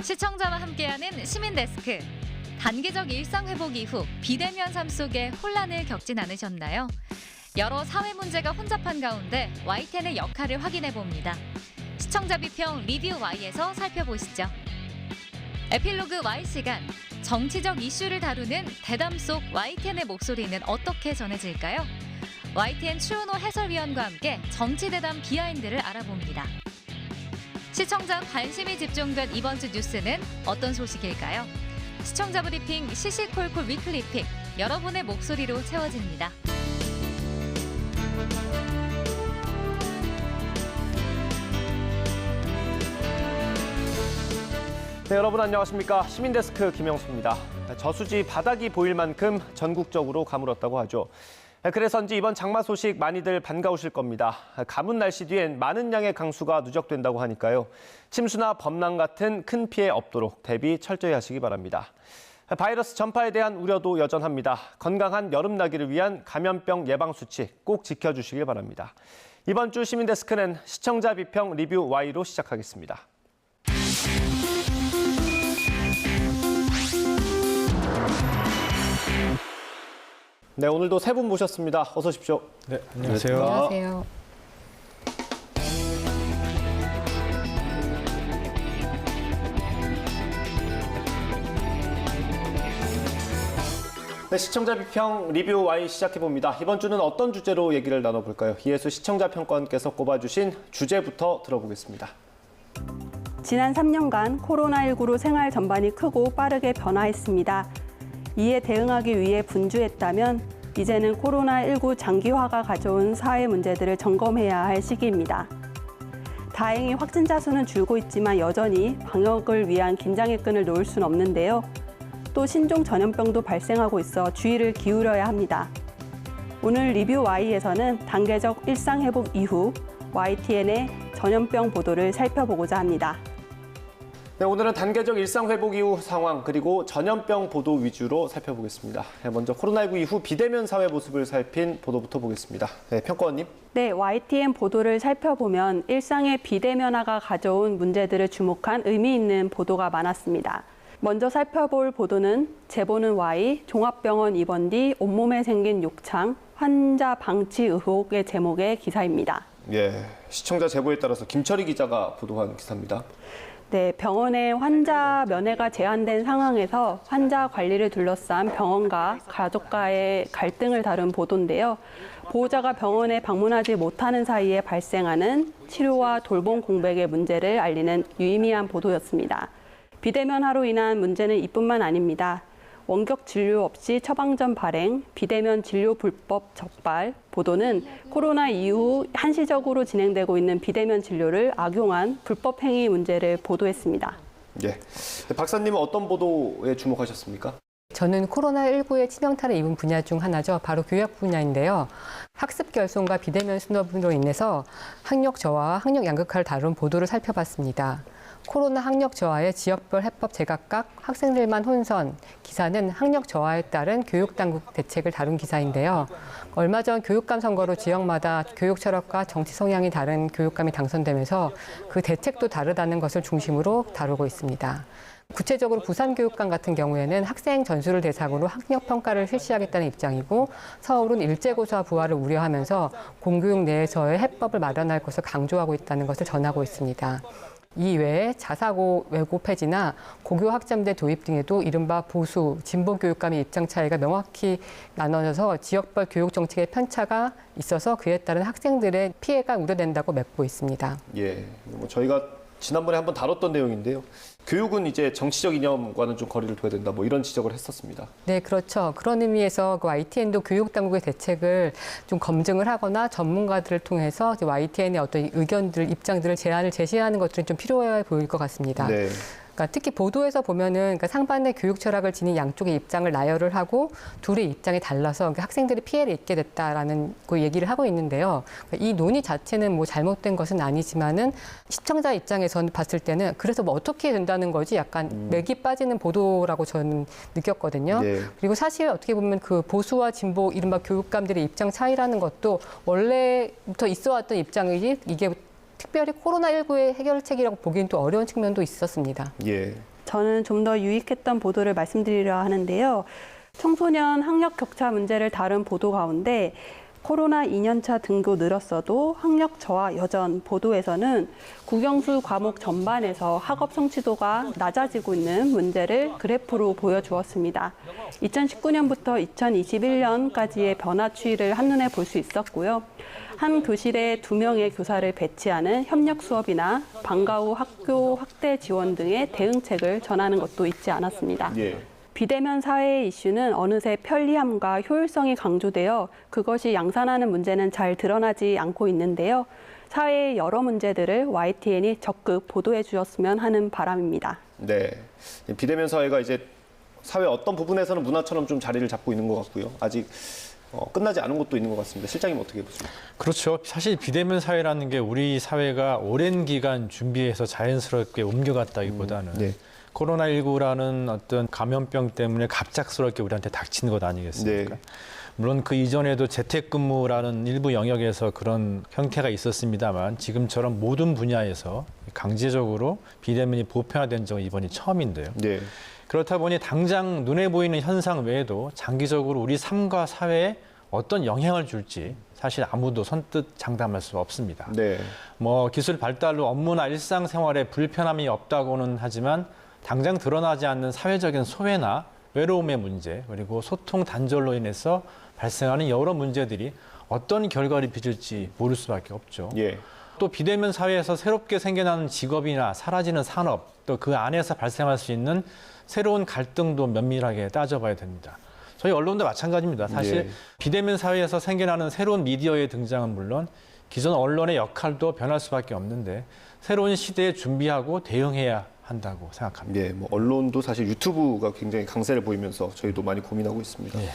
시청자와 함께하는 시민데스크. 단계적 일상회복 이후 비대면 삶 속에 혼란을 겪진 않으셨나요? 여러 사회 문제가 혼잡한 가운데 YTN의 역할을 확인해봅니다. 시청자 비평 리뷰 Y에서 살펴보시죠. 에필로그 Y 시간. 정치적 이슈를 다루는 대담 속 YTN의 목소리는 어떻게 전해질까요? YTN 추은호 해설위원과 함께 정치대담 비하인드를 알아봅니다. 시청자 관심이 집중된 이번 주 뉴스는 어떤 소식일까요? 시청자 브리핑 시시콜콜 위클리픽, 여러분의 목소리로 채워집니다. 네, 여러분 안녕하십니까? 시민데스크 김영수입니다. 저수지 바닥이 보일 만큼 전국적으로 가물었다고 하죠. 그래서인지 이번 장마 소식 많이들 반가우실 겁니다. 가뭄 날씨 뒤엔 많은 양의 강수가 누적된다고 하니까요. 침수나 범람 같은 큰 피해 없도록 대비 철저히 하시기 바랍니다. 바이러스 전파에 대한 우려도 여전합니다. 건강한 여름 나기를 위한 감염병 예방 수칙 꼭 지켜주시길 바랍니다. 이번 주 시민데스크는 시청자 비평 리뷰 Y로 시작하겠습니다. 네, 오늘도 세 분 모셨습니다. 어서 오십시오. 네, 안녕하세요. 안녕하세요. 네, 시청자 비평 리뷰 Y 시작해봅니다. 이번 주는 어떤 주제로 얘기를 나눠볼까요? 이해수 시청자 평가원께서 꼽아주신 주제부터 들어보겠습니다. 지난 3년간 코로나19로 생활 전반이 크고 빠르게 변화했습니다. 이에 대응하기 위해 분주했다면 이제는 코로나19 장기화가 가져온 사회 문제들을 점검해야 할 시기입니다. 다행히 확진자 수는 줄고 있지만 여전히 방역을 위한 긴장의 끈을 놓을 수는 없는데요. 또 신종 전염병도 발생하고 있어 주의를 기울여야 합니다. 오늘 리뷰 Y에서는 단계적 일상 회복 이후 YTN의 전염병 보도를 살펴보고자 합니다. 네, 오늘은 단계적 일상 회복 이후 상황 그리고 전염병 보도 위주로 살펴보겠습니다. 네, 먼저 코로나19 이후 비대면 사회 모습을 살핀 보도부터 보겠습니다. 네, 평가원님. 네, YTN 보도를 살펴보면 일상의 비대면화가 가져온 문제들을 주목한 의미 있는 보도가 많았습니다. 먼저 살펴볼 보도는 제보는 Y, 종합병원 입원 뒤 온몸에 생긴 욕창, 환자 방치 의혹의 제목의 기사입니다. 예, 시청자 제보에 따라서 김철희 기자가 보도한 기사입니다. 네, 병원의 환자 면회가 제한된 상황에서 환자 관리를 둘러싼 병원과 가족과의 갈등을 다룬 보도인데요. 보호자가 병원에 방문하지 못하는 사이에 발생하는 치료와 돌봄 공백의 문제를 알리는 유의미한 보도였습니다. 비대면화로 인한 문제는 이뿐만 아닙니다. 원격 진료 없이 처방전 발행, 비대면 진료 불법 적발 보도는 코로나 이후 한시적으로 진행되고 있는 비대면 진료를 악용한 불법 행위 문제를 보도했습니다. 예, 박사님은 어떤 보도에 주목하셨습니까? 저는 코로나19의 치명타를 입은 분야 중 하나죠. 바로 교육 분야인데요. 학습 결손과 비대면 수업으로 인해서 학력 저하와 학력 양극화를 다룬 보도를 살펴봤습니다. 코로나 학력 저하의 지역별 해법 제각각 학생들만 혼선 기사는 학력 저하에 따른 교육당국 대책을 다룬 기사인데요. 얼마 전 교육감 선거로 지역마다 교육 철학과 정치 성향이 다른 교육감이 당선되면서 그 대책도 다르다는 것을 중심으로 다루고 있습니다. 구체적으로 부산교육감 같은 경우에는 학생 전수를 대상으로 학력평가를 실시하겠다는 입장이고 서울은 일제고사 부활을 우려하면서 공교육 내에서의 해법을 마련할 것을 강조하고 있다는 것을 전하고 있습니다. 이외에 자사고 외고 폐지나 고교 학점제 도입 등에도 이른바 보수, 진보 교육감의 입장 차이가 명확히 나눠져서 지역별 교육 정책의 편차가 있어서 그에 따른 학생들의 피해가 우려된다고 맺고 있습니다. 예, 저희가 지난번에 한번 다뤘던 내용인데요. 교육은 이제 정치적 이념과는 좀 거리를 둬야 된다, 이런 지적을 했었습니다. 네, 그렇죠. 그런 의미에서 그 YTN도 교육당국의 대책을 좀 검증을 하거나 전문가들을 통해서 YTN의 어떤 의견들, 입장들을 제안을 제시하는 것들은 좀 필요해 보일 것 같습니다. 네. 그러니까 특히 보도에서 보면은 상반된 교육 철학을 지닌 양쪽의 입장을 나열을 하고 둘의 입장이 달라서 학생들이 피해를 입게 됐다라는 그 얘기를 하고 있는데요. 이 논의 자체는 잘못된 것은 아니지만은 시청자 입장에서는 봤을 때는 그래서 어떻게 된다는 거지 약간 맥이 빠지는 보도라고 저는 느꼈거든요. 네. 그리고 사실 어떻게 보면 그 보수와 진보 이른바 교육감들의 입장 차이라는 것도 원래부터 있어왔던 입장이지 이게 특별히 코로나19의 해결책이라고 보기엔 또 어려운 측면도 있었습니다. 예. 저는 좀 더 유익했던 보도를 말씀드리려 하는데요. 청소년 학력 격차 문제를 다룬 보도 가운데 코로나 2년차 등교 늘었어도 학력 저하 여전 보도에서는 국영수 과목 전반에서 학업 성취도가 낮아지고 있는 문제를 그래프로 보여주었습니다. 2019년부터 2021년까지의 변화 추이를 한눈에 볼 수 있었고요. 한 교실에 2명의 교사를 배치하는 협력 수업이나 방과 후 학교 확대 지원 등의 대응책을 전하는 것도 잊지 않았습니다. 예. 비대면 사회의 이슈는 어느새 편리함과 효율성이 강조되어 그것이 양산하는 문제는 잘 드러나지 않고 있는데요. 사회의 여러 문제들을 YTN이 적극 보도해 주었으면 하는 바람입니다. 네. 비대면 사회가 이제 사회 어떤 부분에서는 문화처럼 좀 자리를 잡고 있는 것 같고요. 아직 끝나지 않은 것도 있는 것 같습니다. 실장님 어떻게 보십니까? 그렇죠. 사실 비대면 사회라는 게 우리 사회가 오랜 기간 준비해서 자연스럽게 옮겨갔다기보다는 네. 코로나19라는 어떤 감염병 때문에 갑작스럽게 우리한테 닥치는 것 아니겠습니까? 네. 물론 그 이전에도 재택근무라는 일부 영역에서 그런 형태가 있었습니다만 지금처럼 모든 분야에서 강제적으로 비대면이 보편화된 적은 이번이 처음인데요. 네. 그렇다 보니 당장 눈에 보이는 현상 외에도 장기적으로 우리 삶과 사회에 어떤 영향을 줄지 사실 아무도 선뜻 장담할 수 없습니다. 네. 기술 발달로 업무나 일상생활에 불편함이 없다고는 하지만 당장 드러나지 않는 사회적인 소외나 외로움의 문제, 그리고 소통 단절로 인해서 발생하는 여러 문제들이 어떤 결과를 빚을지 모를 수밖에 없죠. 예. 또 비대면 사회에서 새롭게 생겨나는 직업이나 사라지는 산업, 또 그 안에서 발생할 수 있는 새로운 갈등도 면밀하게 따져봐야 됩니다. 저희 언론도 마찬가지입니다. 사실 예. 비대면 사회에서 생겨나는 새로운 미디어의 등장은 물론 기존 언론의 역할도 변할 수밖에 없는데 새로운 시대에 준비하고 대응해야 한다고 생각합니다. 예, 언론도 사실 유튜브가 굉장히 강세를 보이면서 저희도 많이 고민하고 있습니다. 예.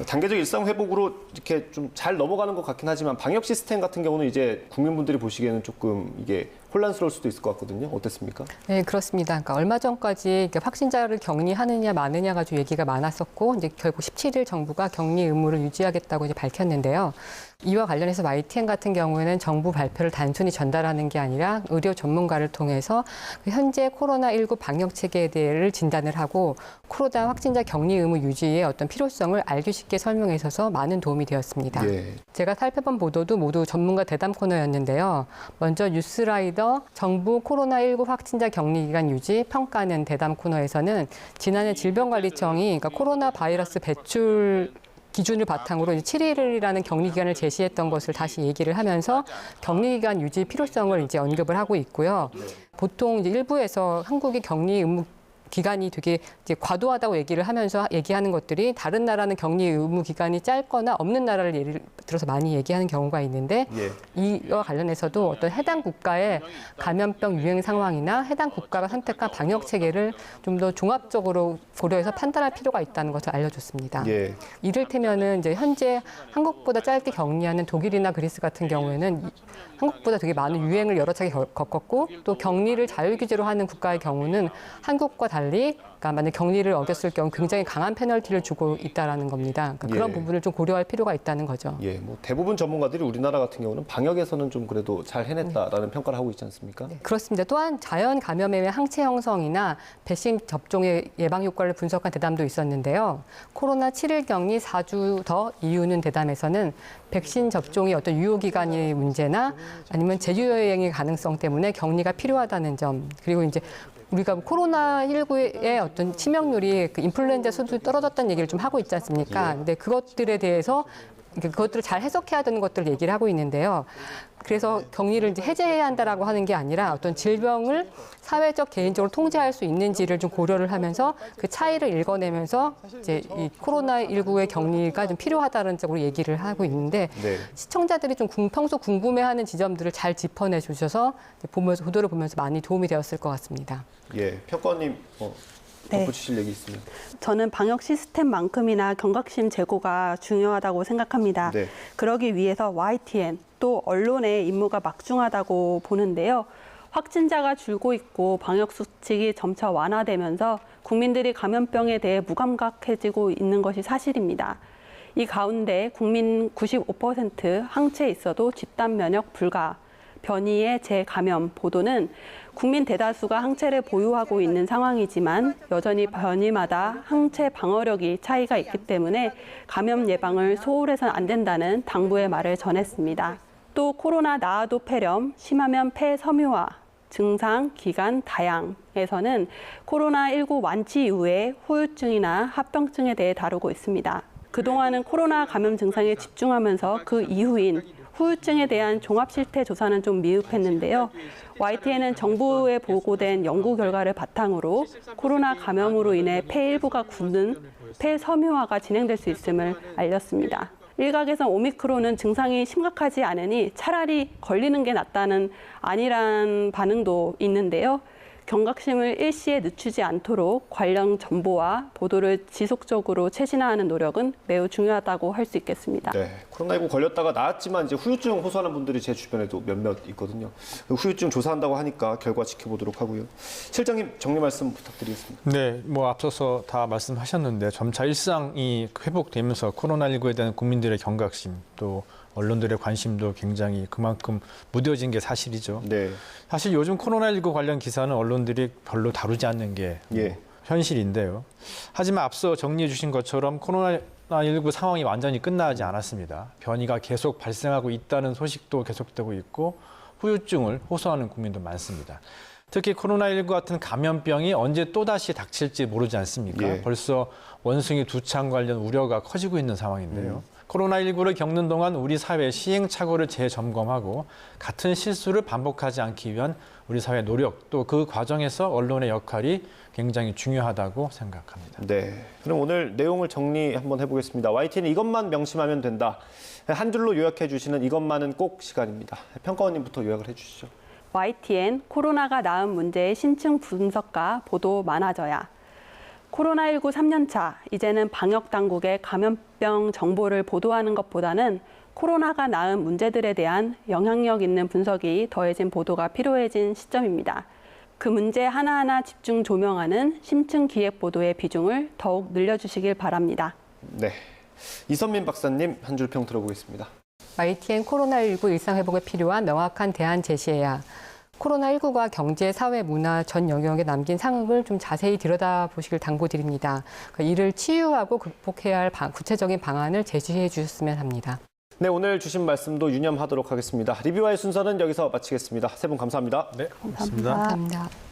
단계적 일상 회복으로 이렇게 좀 잘 넘어가는 것 같긴 하지만 방역 시스템 같은 경우는 이제 국민분들이 보시기에는 조금 이게 혼란스러울 수도 있을 것 같거든요. 어땠습니까? 네, 그렇습니다. 그러니까 얼마 전까지 확진자를 격리하느냐 마느냐 가지고 얘기가 많았었고 이제 결국 17일 정부가 격리 의무를 유지하겠다고 이제 밝혔는데요. 이와 관련해서 YTN 같은 경우에는 정부 발표를 단순히 전달하는 게 아니라 의료 전문가를 통해서 현재 코로나19 방역 체계에 대해 진단을 하고 코로나 확진자 격리 의무 유지의 어떤 필요성을 알기 쉽게 설명해 줘서 많은 도움이 되었습니다. 예. 제가 살펴본 보도도 모두 전문가 대담 코너였는데요. 먼저 뉴스라이더 정부 코로나19 확진자 격리 기간 유지 평가는 대담 코너에서는 지난해 질병관리청이 그러니까 코로나 바이러스 배출 기준을 바탕으로 7일이라는 격리 기간을 제시했던 것을 다시 얘기를 하면서 격리 기간 유지 필요성을 이제 언급을 하고 있고요. 보통 이제 일부에서 한국의 격리 의무 기간이 되게 이제 과도하다고 얘기를 하면서 얘기하는 것들이 다른 나라는 격리 의무 기간이 짧거나 없는 나라를 예를 들어서 많이 얘기하는 경우가 있는데 예. 이와 관련해서도 어떤 해당 국가의 감염병 유행 상황이나 해당 국가가 선택한 방역 체계를 좀 더 종합적으로 고려해서 판단할 필요가 있다는 것을 알려줬습니다. 예. 이를테면은 이제 현재 한국보다 짧게 격리하는 독일이나 그리스 같은 경우에는 한국보다 되게 많은 유행을 여러 차례 겪었고 또 격리를 자유규제로 하는 국가의 경우는 한국과 달리 그러니까 만약 격리를 어겼을 경우 굉장히 강한 페널티를 주고 있다라는 겁니다. 그러니까 그런 예. 부분을 좀 고려할 필요가 있다는 거죠. 예, 대부분 전문가들이 우리나라 같은 경우는 방역에서는 좀 그래도 잘 해냈다라는 평가를 하고 있지 않습니까? 네, 그렇습니다. 또한 자연 감염에 의한 항체 형성이나 백신 접종의 예방 효과를 분석한 대담도 있었는데요. 코로나 7일 격리 4주 더 이유는 대담에서는 백신 접종이 어떤 유효 기간의 문제나 아니면 재유여행의 가능성 때문에 격리가 필요하다는 점 그리고 이제 우리가 코로나19의 어떤 치명률이 인플루엔자 수준이 떨어졌다는 얘기를 좀 하고 있지 않습니까? 근데 그것들에 대해서 그것들을 잘 해석해야 되는 것들을 얘기를 하고 있는데요. 그래서 격리를 이제 해제해야 한다라고 하는 게 아니라 어떤 질병을 사회적 개인적으로 통제할 수 있는지를 좀 고려를 하면서 그 차이를 읽어내면서 이제 이 코로나19의 격리가 좀 필요하다는 쪽으로 얘기를 하고 있는데 네. 시청자들이 좀 평소 궁금해하는 지점들을 잘 짚어내 주셔서 보면서 보도를 보면서 많이 도움이 되었을 것 같습니다. 예, 평가원님 네. 덧붙이실 얘기 있으면. 저는 방역 시스템만큼이나 경각심 제고가 중요하다고 생각합니다. 네. 그러기 위해서 YTN 또 언론의 임무가 막중하다고 보는데요. 확진자가 줄고 있고 방역 수칙이 점차 완화되면서 국민들이 감염병에 대해 무감각해지고 있는 것이 사실입니다. 이 가운데 국민 95% 항체 있어도 집단 면역 불가, 변이의 재감염 보도는 국민 대다수가 항체를 보유하고 있는 상황이지만 여전히 변이마다 항체 방어력이 차이가 있기 때문에 감염 예방을 소홀해서는 안 된다는 당부의 말을 전했습니다. 또 코로나 나아도 폐렴, 심하면 폐섬유화, 증상, 기간, 다양에서는 코로나19 완치 이후의 후유증이나 합병증에 대해 다루고 있습니다. 그동안은 코로나 감염 증상에 집중하면서 그 이후인 후유증에 대한 종합실태 조사는 좀 미흡했는데요. YTN은 정부에 보고된 연구 결과를 바탕으로 코로나 감염으로 인해 폐 일부가 굳는 폐섬유화가 진행될 수 있음을 알렸습니다. 일각에서 오미크론은 증상이 심각하지 않으니 차라리 걸리는 게 낫다는 아니란 반응도 있는데요. 경각심을 일시에 늦추지 않도록 관련 정보와 보도를 지속적으로 최신화하는 노력은 매우 중요하다고 할 수 있겠습니다. 네, 코로나19 걸렸다가 나았지만 이제 후유증 호소하는 분들이 제 주변에도 몇몇 있거든요. 후유증 조사한다고 하니까 결과 지켜보도록 하고요. 실장님 정리 말씀 부탁드리겠습니다. 네, 뭐 앞서서 다 말씀하셨는데 점차 일상이 회복되면서 코로나19에 대한 국민들의 경각심 또 언론들의 관심도 굉장히 그만큼 무뎌진 게 사실이죠. 네. 사실 요즘 코로나19 관련 기사는 언론들이 별로 다루지 않는 게 예. 현실인데요. 하지만 앞서 정리해 주신 것처럼 코로나19 상황이 완전히 끝나지 않았습니다. 변이가 계속 발생하고 있다는 소식도 계속되고 있고 후유증을 호소하는 국민도 많습니다. 특히 코로나19 같은 감염병이 언제 또다시 닥칠지 모르지 않습니까? 예. 벌써 원숭이 두창 관련 우려가 커지고 있는 상황인데요. 코로나19를 겪는 동안 우리 사회 시행착오를 재점검하고 같은 실수를 반복하지 않기 위한 우리 사회 노력 또 그 과정에서 언론의 역할이 굉장히 중요하다고 생각합니다. 네, 그럼 오늘 내용을 정리 한번 해보겠습니다. YTN은 이것만 명심하면 된다. 한 줄로 요약해 주시는 이것만은 꼭 시간입니다. 평가원님부터 요약을 해주시죠. YTN 코로나가 낳은 문제의 신층 분석과 보도 많아져야. 코로나19 3년차, 이제는 방역당국의 감염병 정보를 보도하는 것보다는 코로나가 낳은 문제들에 대한 영향력 있는 분석이 더해진 보도가 필요해진 시점입니다. 그 문제 하나하나 집중 조명하는 심층 기획 보도의 비중을 더욱 늘려주시길 바랍니다. 네, 이선민 박사님 한 줄 평 들어보겠습니다. YTN 코로나19 일상회복에 필요한 명확한 대안 제시해야 코로나19가 경제, 사회, 문화 전 영역에 남긴 상흔을 좀 자세히 들여다보시길 당부드립니다. 이를 치유하고 극복해야 할 구체적인 방안을 제시해 주셨으면 합니다. 네, 오늘 주신 말씀도 유념하도록 하겠습니다. 리뷰와의 순서는 여기서 마치겠습니다. 세 분 감사합니다. 네, 고맙습니다. 감사합니다.